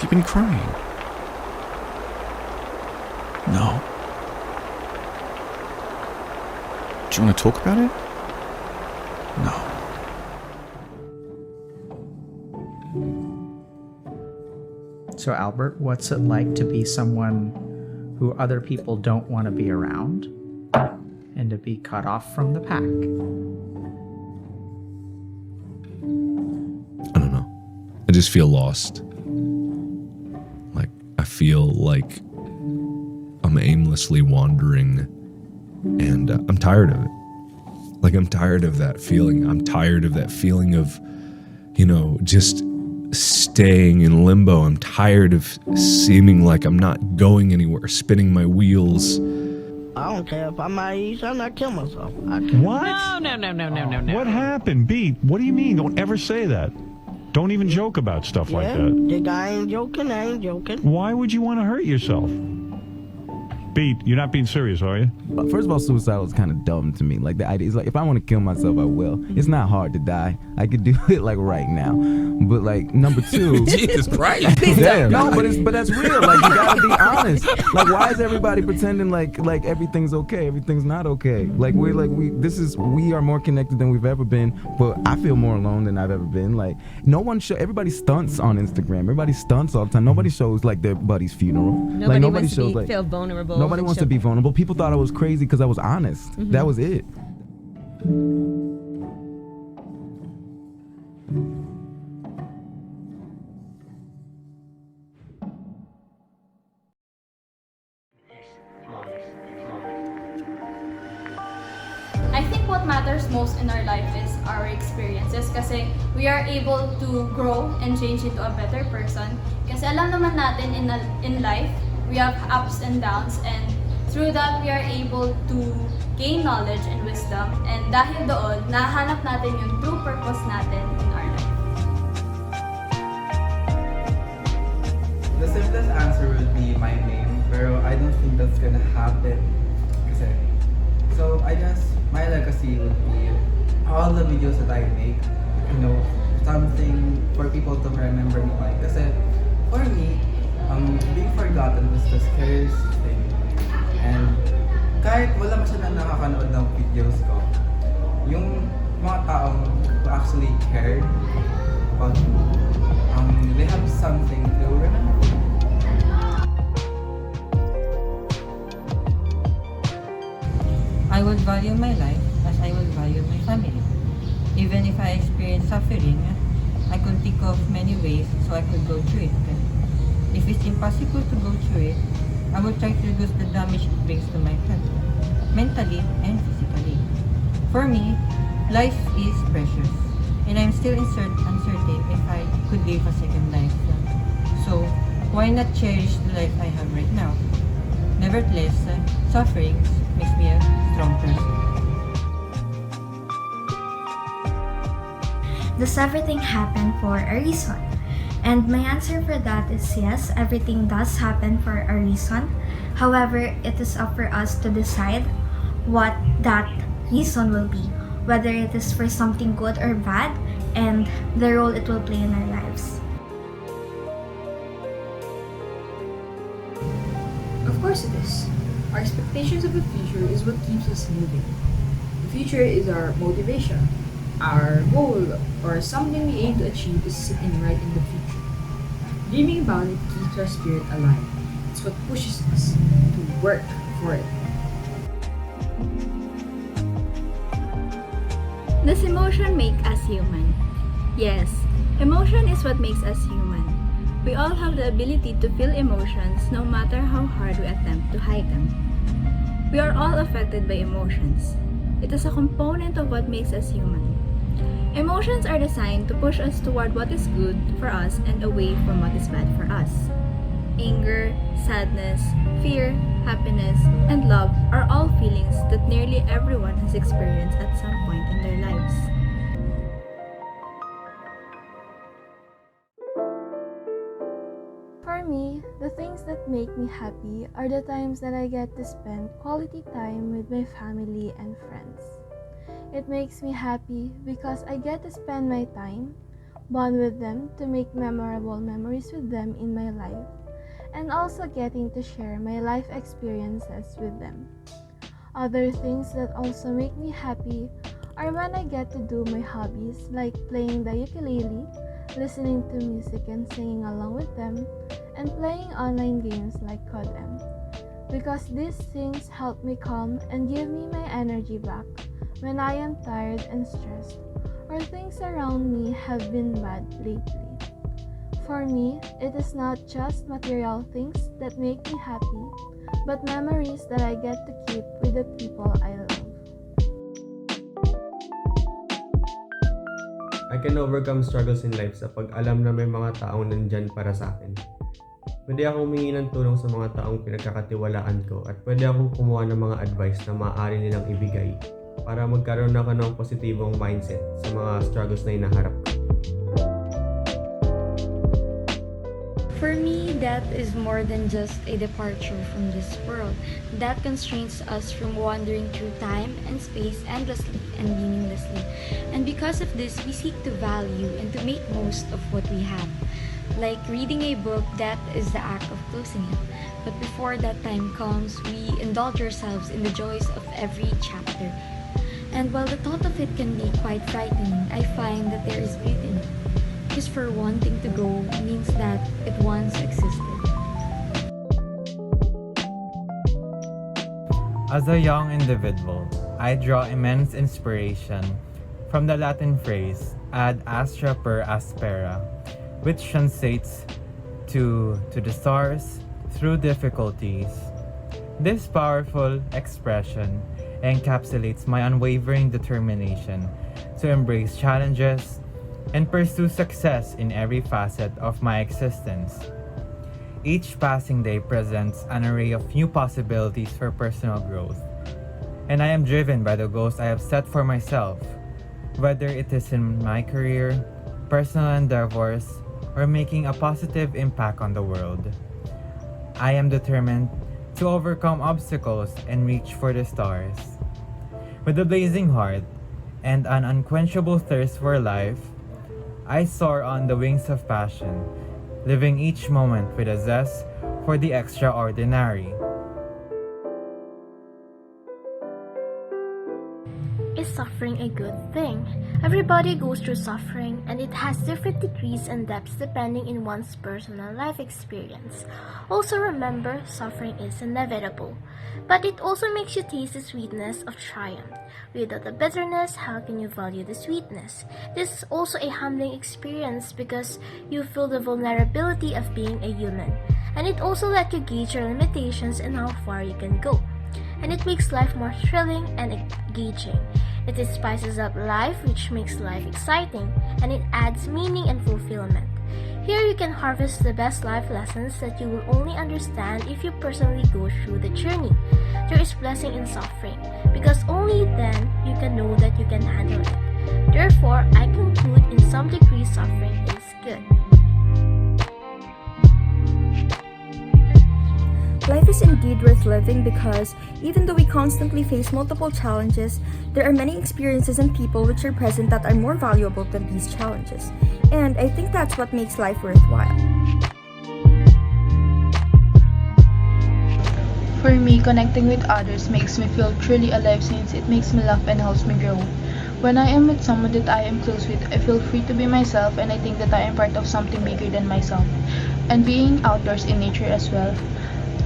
Have you been crying? No. Do you want to talk about it? No. So Albert, what's it like to be someone who other people don't want to be around and to be cut off from the pack? I don't know. I just feel lost. Like, I feel like I'm aimlessly wandering, and I'm tired of it. Like, I'm tired of that feeling. I'm tired of that feeling of, just staying in limbo. I'm tired of seeming like I'm not going anywhere, spinning my wheels. I don't care if I might eat something, I kill myself. What? No. What happened, Beat? What do you mean? Don't ever say that. Don't even joke about stuff like that. The guy ain't joking, I ain't joking. Why would you want to hurt yourself? Beat, you're not being serious, are you? First of all, suicide is kind of dumb to me. Like, the idea is like, if I want to kill myself, I will. It's not hard to die. I could do it like right now. But like, number two, Jesus Christ. damn, no, but that's real. Like, you gotta be honest. Like, why is everybody pretending like everything's okay? Everything's not okay. Like, we are more connected than we've ever been. But I feel more alone than I've ever been. Like, everybody stunts on Instagram. Everybody stunts all the time. Nobody shows like their buddy's funeral. Nobody wants to feel vulnerable. Nobody wants to be vulnerable. People thought I was crazy because I was honest. Mm-hmm. That was it. I think what matters most in our life is our experiences kasi we are able to grow and change into a better person. Kasi alam naman natin in life, we have ups and downs, and through that, we are able to gain knowledge and wisdom, and dahil doon, nahanap natin yung true purpose natin in our life. The simplest answer would be my name, pero I don't think that's gonna happen. So I guess my legacy would be all the videos that I make, something for people to remember me by. Kasi for me, being forgotten was the scariest thing. And kahit wala masyadong nakakanood ng videos ko, yung mga taong who actually cared about me, they have something to remember. I would value my life as I would value my family. Even if I experience suffering, I could think of many ways so I could go through it. If it's impossible to go through it, I will try to reduce the damage it brings to my health, mentally and physically. For me, life is precious, and I'm still uncertain if I could live a second life. So, why not cherish the life I have right now? Nevertheless, suffering makes me a strong person. Does everything happen for a reason? And my answer for that is yes, everything does happen for a reason. However, it is up for us to decide what that reason will be, whether it is for something good or bad, and the role it will play in our lives. Of course it is. Our expectations of the future is what keeps us moving. The future is our motivation. Our goal or something we aim to achieve is sitting right in the future. Dreaming about it keeps our spirit alive. It's what pushes us to work for it. Does emotion make us human? Yes, emotion is what makes us human. We all have the ability to feel emotions no matter how hard we attempt to hide them. We are all affected by emotions. It is a component of what makes us human. Emotions are designed to push us toward what is good for us and away from what is bad for us. Anger, sadness, fear, happiness, and love are all feelings that nearly everyone has experienced at some point in their lives. For me, the things that make me happy are the times that I get to spend quality time with my family and friends. It makes me happy because I get to spend my time bond with them to make memorable memories with them in my life, and also getting to share my life experiences with them. Other things that also make me happy are when I get to do my hobbies like playing the ukulele, listening to music and singing along with them, and playing online games like COD-M. Because these things help me calm and give me my energy back when I am tired and stressed or things around me have been bad lately. For me, it is not just material things that make me happy, but memories that I get to keep with the people I love. I can overcome struggles in life sa pag-alam na may mga taong nandyan para sa akin. Pwede akong humingi ng tulong sa mga taong pinagkakatiwalaan ko at pwede akong kumuha ng mga advice na maaari nilang ibigay para magkaroon ako ng positibong mindset sa mga struggles na hinaharap ko. For me, death is more than just a departure from this world. That constrains us from wandering through time and space endlessly and meaninglessly. And because of this, we seek to value and to make most of what we have. Like reading a book, death is the act of closing it. But before that time comes, we indulge ourselves in the joys of every chapter. And while the thought of it can be quite frightening, I find that there is beauty in it. Because for one thing to go means that it once existed. As a young individual, I draw immense inspiration from the Latin phrase ad astra per aspera, which translates to the stars through difficulties. This powerful expression encapsulates my unwavering determination to embrace challenges and pursue success in every facet of my existence. Each passing day presents an array of new possibilities for personal growth, and I am driven by the goals I have set for myself, whether it is in my career, personal endeavors, or making a positive impact on the world. I am determined to overcome obstacles and reach for the stars. With a blazing heart and an unquenchable thirst for life, I soar on the wings of passion, living each moment with a zest for the extraordinary. Is suffering a good thing? Everybody goes through suffering, and it has different degrees and depths depending on one's personal life experience. Also remember, suffering is inevitable, but it also makes you taste the sweetness of triumph. Without the bitterness, how can you value the sweetness? This is also a humbling experience because you feel the vulnerability of being a human, and it also lets you gauge your limitations and how far you can go. And it makes life more thrilling and engaging. It spices up life, which makes life exciting, and it adds meaning and fulfillment. Here you can harvest the best life lessons that you will only understand if you personally go through the journey. There is blessing in suffering, because only then you can know that you can handle it. Therefore, I conclude in some degree suffering is good. Life is indeed worth living because even though we constantly face multiple challenges, there are many experiences and people which are present that are more valuable than these challenges. And I think that's what makes life worthwhile. For me, connecting with others makes me feel truly alive since it makes me laugh and helps me grow. When I am with someone that I am close with, I feel free to be myself and I think that I am part of something bigger than myself. And being outdoors in nature as well.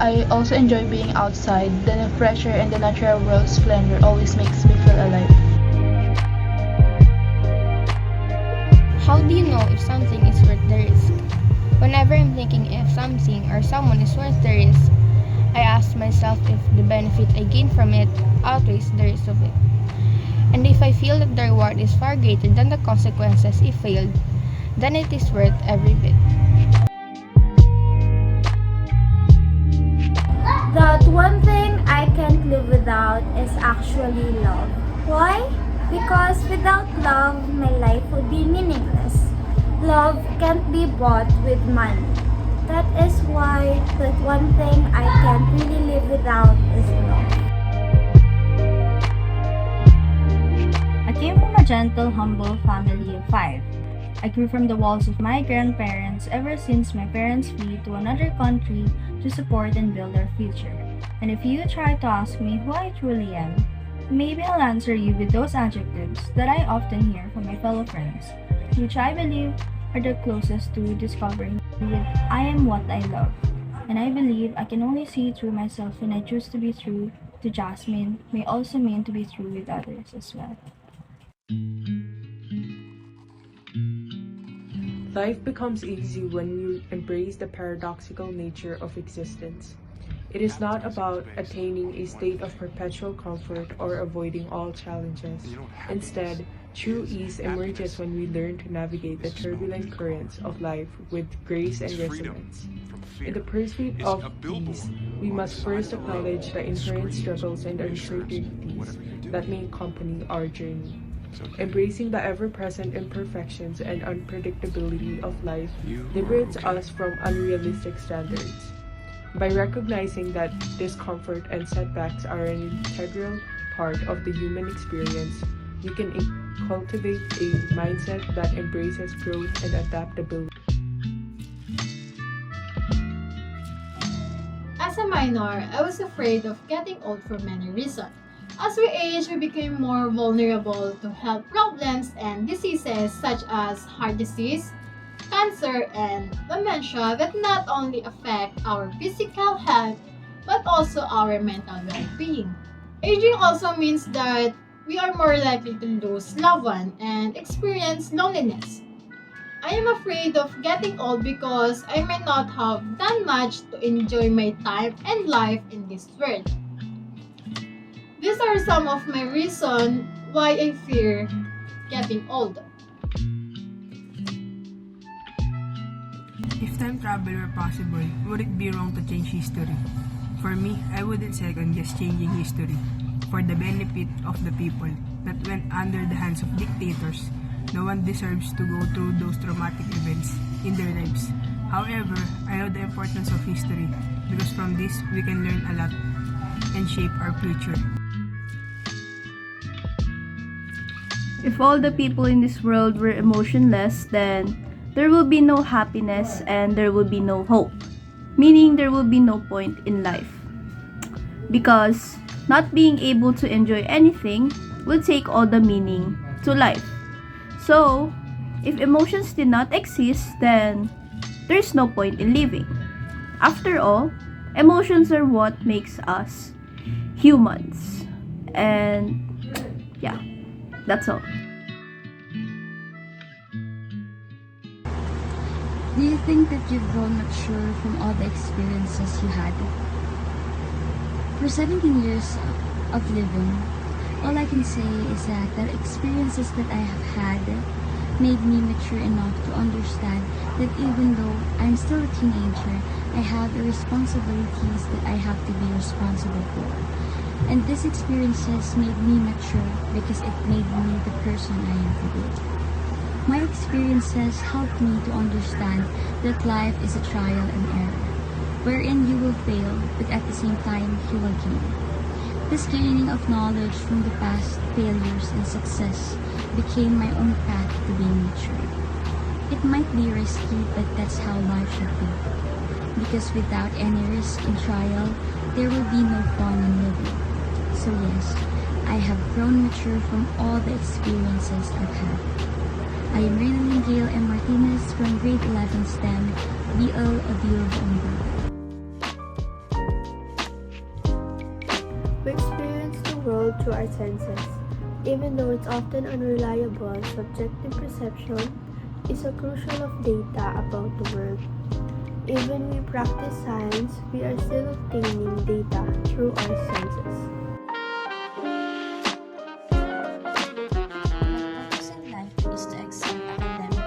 I also enjoy being outside. The fresh air and the natural world splendor always makes me feel alive. How do you know if something is worth the risk? Whenever I'm thinking if something or someone is worth the risk, I ask myself if the benefit I gain from it outweighs the risk of it. And if I feel that the reward is far greater than the consequences if failed, then it is worth every bit. That one thing I can't live without is actually love. Why? Because without love, my life would be meaningless. Love can't be bought with money. That is why that one thing I can't really live without is love. I came from a gentle, humble family of 5. I grew from the walls of my grandparents ever since my parents flee to another country to support and build our future. And if you try to ask me who I truly am, maybe I'll answer you with those adjectives that I often hear from my fellow friends, which I believe are the closest to discovering with I am what I love. And I believe I can only see through myself when I choose to be true to Jasmine may also mean to be true with others as well. Life becomes easy when you embrace the paradoxical nature of existence. It is not about attaining a state of perpetual comfort or avoiding all challenges. Instead, true ease emerges when we learn to navigate the turbulent currents of life with grace and resilience. In the pursuit of ease, we must first acknowledge the inherent struggles and uncertainties that may accompany our journey. Embracing the ever-present imperfections and unpredictability of life liberates us from unrealistic standards. By recognizing that discomfort and setbacks are an integral part of the human experience, we can cultivate a mindset that embraces growth and adaptability. As a minor, I was afraid of getting old for many reasons. As we age, we became more vulnerable to health problems and diseases such as heart disease, cancer, and dementia that not only affect our physical health but also our mental well-being. Aging also means that we are more likely to lose loved ones and experience loneliness. I am afraid of getting old because I may not have done much to enjoy my time and life in this world. These are some of my reasons why I fear getting old. If time travel were possible, would it be wrong to change history? For me, I wouldn't second guess changing history for the benefit of the people that went under the hands of dictators. No one deserves to go through those traumatic events in their lives. However, I know the importance of history because from this we can learn a lot and shape our future. If all the people in this world were emotionless, then there will be no happiness and there will be no hope. Meaning there will be no point in life. Because not being able to enjoy anything will take all the meaning to life. So, if emotions did not exist, then there's no point in living. After all, emotions are what makes us humans. And yeah, that's all. Do you think that you've grown mature from all the experiences you had? For 17 years of living, all I can say is that the experiences that I have had made me mature enough to understand that even though I'm still a teenager, I have responsibilities that I have to be responsible for. And these experiences made me mature because it made me the person I am today. My experiences helped me to understand that life is a trial and error, wherein you will fail, but at the same time you will gain. This gaining of knowledge from the past failures and success became my own path to being mature. It might be risky, but that's how life should be. Because without any risk and trial, there will be no fun in living. So yes, I have grown mature from all the experiences I've had. I am Reynalyn Gail M. Martinez from grade 11 STEM, BL of Ongo. We experience the world through our senses. Even though it's often unreliable, subjective perception is a crucial of data about the world. Even we practice science, we are still obtaining data through our senses. Is to excel academically,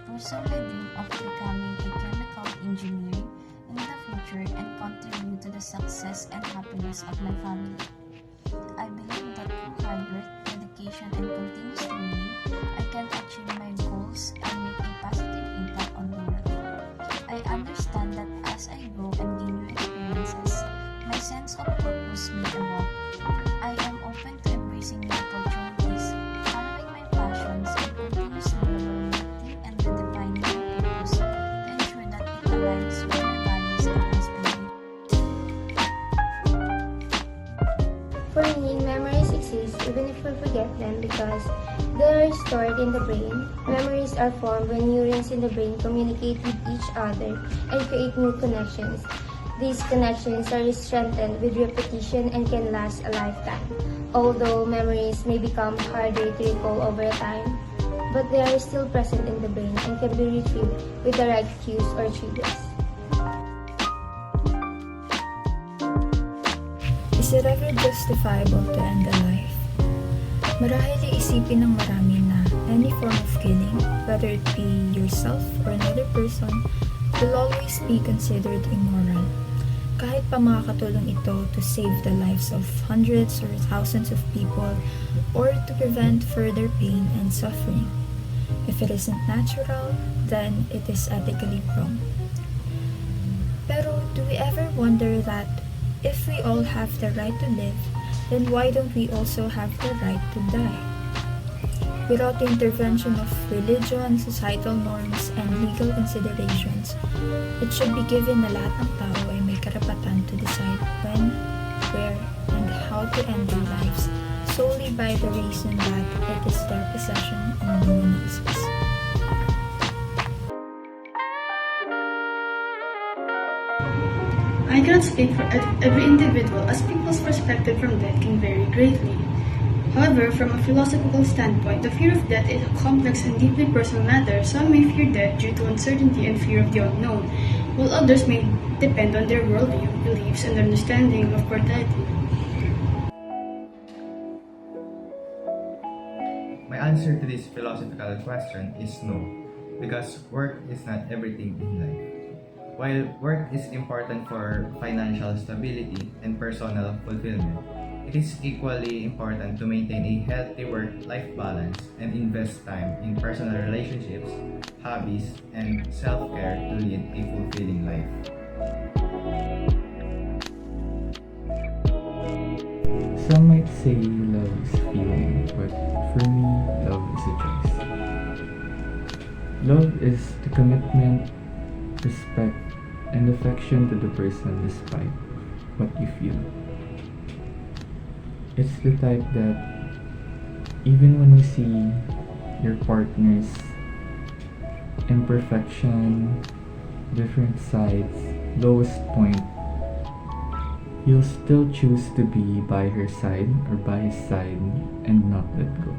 pursue my dream of becoming a chemical engineer in the future and contribute to the success and happiness of my family. I believe that through hard work, dedication, and continuous learning, I can achieve my goals and make a positive impact on the world. I understand that as I grow and gain new experiences, my sense of purpose may evolve. I am open to embracing new opportunities, following my passions, and continuously learning because they are stored in the brain. Memories are formed when neurons in the brain communicate with each other and create new connections. These connections are strengthened with repetition and can last a lifetime, although memories may become harder to recall over time, but they are still present in the brain and can be retrieved with the right cues or triggers. Is it ever justifiable to end a life? Marahil iisipin ng marami na any form of killing, whether it be yourself or another person, will always be considered immoral. Kahit pa makakatulong ito to save the lives of hundreds or thousands of people or to prevent further pain and suffering. If it isn't natural, then it is ethically wrong. Pero do we ever wonder that if we all have the right to live, then why don't we also have the right to die? Without the intervention of religion, societal norms, and legal considerations, it should be given na lahat ng tao ay may karapatan to decide when, where, and how to end their lives solely by the reason that it is their possession and no one else's. I cannot speak for every individual as people's perspective from death can vary greatly. However, from a philosophical standpoint, the fear of death is a complex and deeply personal matter. Some may fear death due to uncertainty and fear of the unknown, while others may depend on their worldview, beliefs, and understanding of mortality. My answer to this philosophical question is no, because work is not everything in life. While work is important for financial stability and personal fulfillment, it is equally important to maintain a healthy work-life balance and invest time in personal relationships, hobbies, and self-care to lead a fulfilling life. Some might say love is feeling, but for me, love is a choice. Love is the commitment, respect, and affection to the person despite what you feel. It's the type that even when you see your partner's imperfection, different sides, lowest point, you'll still choose to be by her side or by his side and not let go.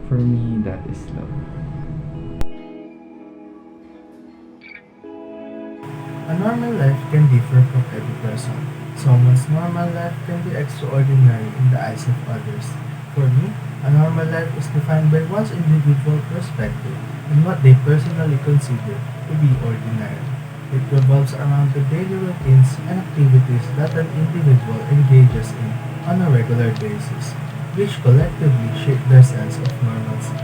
For me, that is love. A normal life can differ from every person. Someone's normal life can be extraordinary in the eyes of others. For me, a normal life is defined by one's individual perspective and what they personally consider to be ordinary. It revolves around the daily routines and activities that an individual engages in on a regular basis, which collectively shape their sense of normalcy.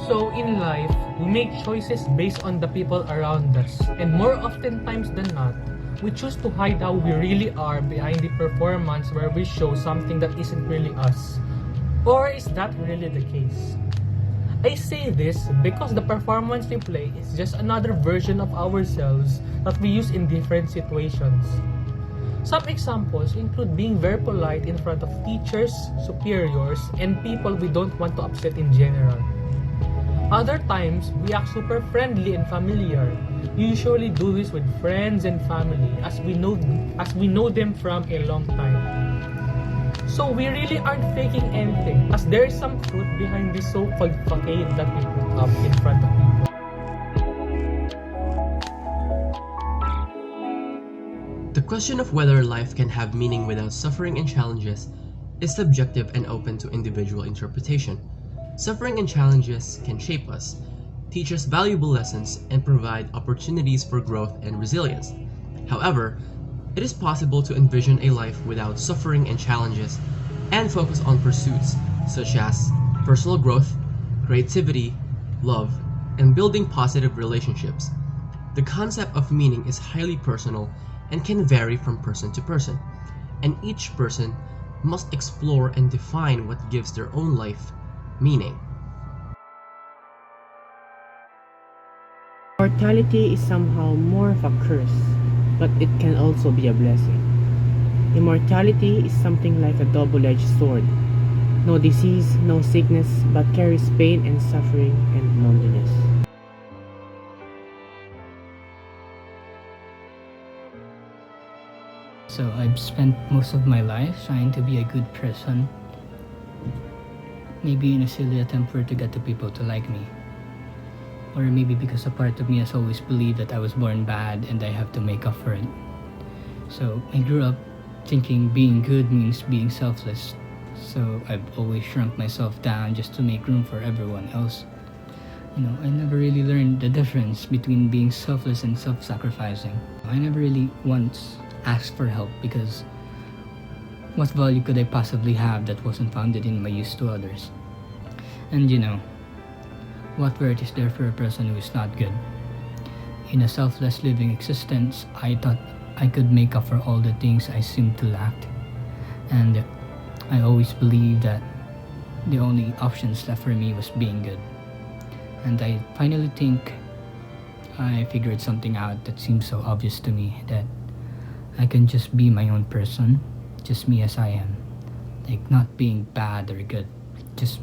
So in life, we make choices based on the people around us, and more oftentimes than not, we choose to hide how we really are behind the performance where we show something that isn't really us. Or is that really the case? I say this because the performance we play is just another version of ourselves that we use in different situations. Some examples include being very polite in front of teachers, superiors, and people we don't want to upset in general. Other times, we act super friendly and familiar. We usually do this with friends and family as we know them from a long time. So we really aren't faking anything, as there is some truth behind this so-called facade that we put up in front of people. The question of whether life can have meaning without suffering and challenges is subjective and open to individual interpretation. Suffering and challenges can shape us, teach us valuable lessons, and provide opportunities for growth and resilience. However, it is possible to envision a life without suffering and challenges and focus on pursuits such as personal growth, creativity, love, and building positive relationships. The concept of meaning is highly personal and can vary from person to person, and each person must explore and define what gives their own life meaning. Mortality is somehow more of a curse, but it can also be a blessing. Immortality is something like a double-edged sword. No disease, no sickness, but carries pain and suffering and loneliness. So I've spent most of my life trying to be a good person, maybe in a silly attempt to get the people to like me. Or maybe because a part of me has always believed that I was born bad and I have to make up for it. So I grew up thinking being good means being selfless. So I've always shrunk myself down just to make room for everyone else. I never really learned the difference between being selfless and self-sacrificing. I never really once asked for help because what value could I possibly have that wasn't founded in my use to others? And what worth is there for a person who is not good? In a selfless living existence, I thought I could make up for all the things I seemed to lack. And I always believed that the only options left for me was being good. And I finally think I figured something out that seems so obvious to me, that I can just be my own person, just me as I am. Like, not being bad or good, just,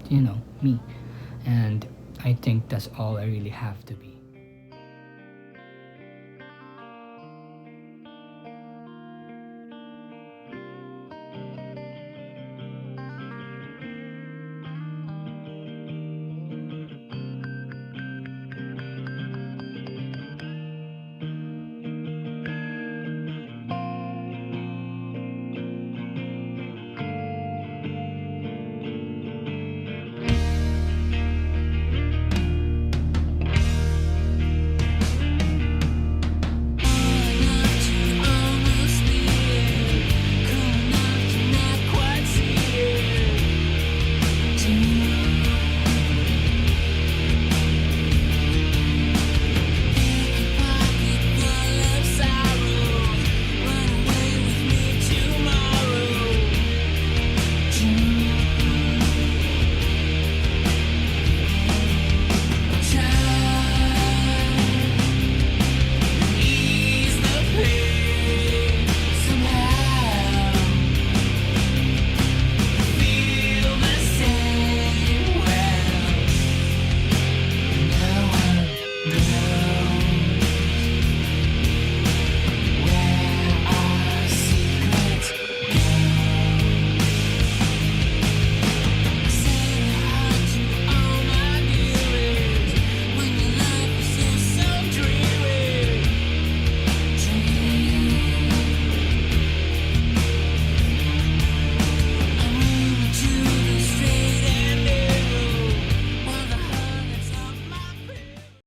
me. And I think that's all I really have to be.